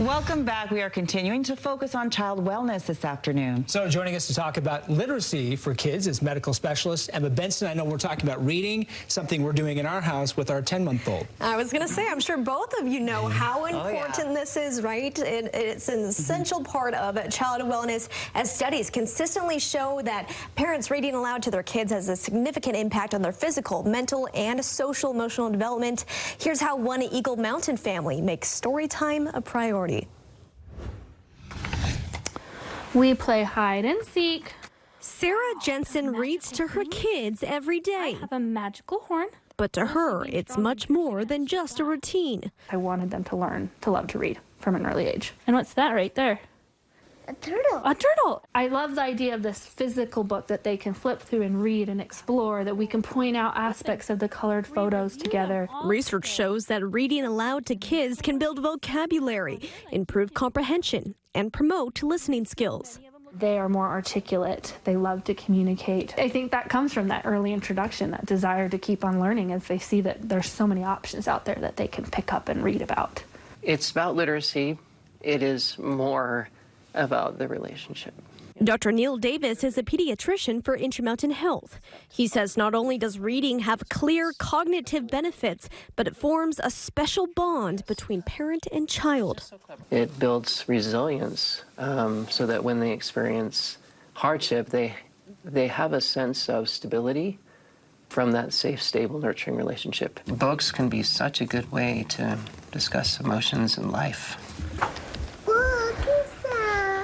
Welcome back. We are continuing to focus on child wellness this afternoon. So joining us to talk about literacy for kids is medical specialist Emma Benson. I know we're talking about reading, something we're doing in our house with our 10-month-old. I was going to say, I'm sure both of you know how important this is, right? It's an essential part of child wellness, as studies consistently show that parents reading aloud to their kids has a significant impact on their physical, mental, and social emotional development. Here's how one Eagle Mountain family makes story time a priority. We play hide and seek. Sarah Jensen reads to her kids every day. I have a magical horn. But to her, it's much more than just a routine. I wanted them to learn to love to read from an early age. And what's that right there? A turtle. A turtle. I love the idea of this physical book that they can flip through and read and explore, that we can point out aspects of the colored photos together. Research shows that reading aloud to kids can build vocabulary, improve comprehension, and promote listening skills. They are more articulate. They love to communicate. I think that comes from that early introduction, that desire to keep on learning as they see that there's so many options out there that they can pick up and read about. It's about literacy. It is more about the relationship. Dr. Neal Davis is a pediatrician for Intermountain Health. He says not only does reading have clear cognitive benefits, but it forms a special bond between parent and child. It builds resilience so that when they experience hardship, they have a sense of stability from that safe, stable, nurturing relationship. Books can be such a good way to discuss emotions in life.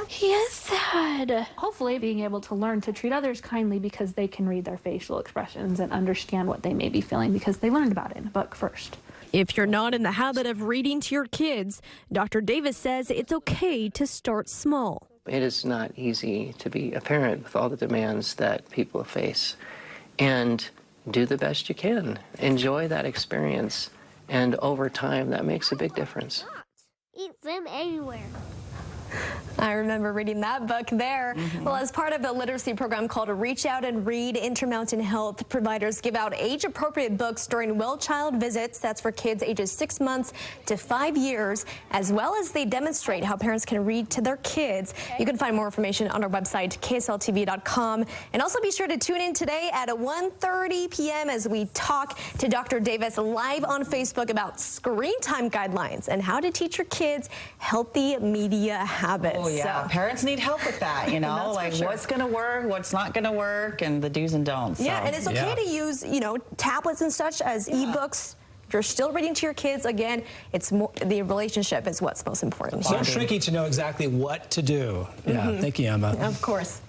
He is sad. Hopefully being able to learn to treat others kindly because they can read their facial expressions and understand what they may be feeling because they learned about it in a book first. If you're not in the habit of reading to your kids, Dr. Davis says it's okay to start small. It is not easy to be a parent with all the demands that people face. And do the best you can. Enjoy that experience. And over time, that makes a big difference. Eat them anywhere. I remember reading that book there. Well, as part of the literacy program called Reach Out and Read, Intermountain Health providers give out age-appropriate books during well-child visits. That's for kids ages 6 months to 5 years, as well as they demonstrate how parents can read to their kids. You can find more information on our website, ksltv.com. And also be sure to tune in today at 1:30 p.m. as we talk to Dr. Davis live on Facebook about screen time guidelines and how to teach your kids healthy media habits. Oh, yeah. So, parents need help with that, you know, like what's going to work, what's not going to work, and the do's and don'ts. yeah, so. and it's okay to use, you know, tablets and such as ebooks. If you're still reading to your kids, again, it's more, the relationship is what's most important. So tricky to know exactly what to do. Yeah, thank you, Emma. Of course.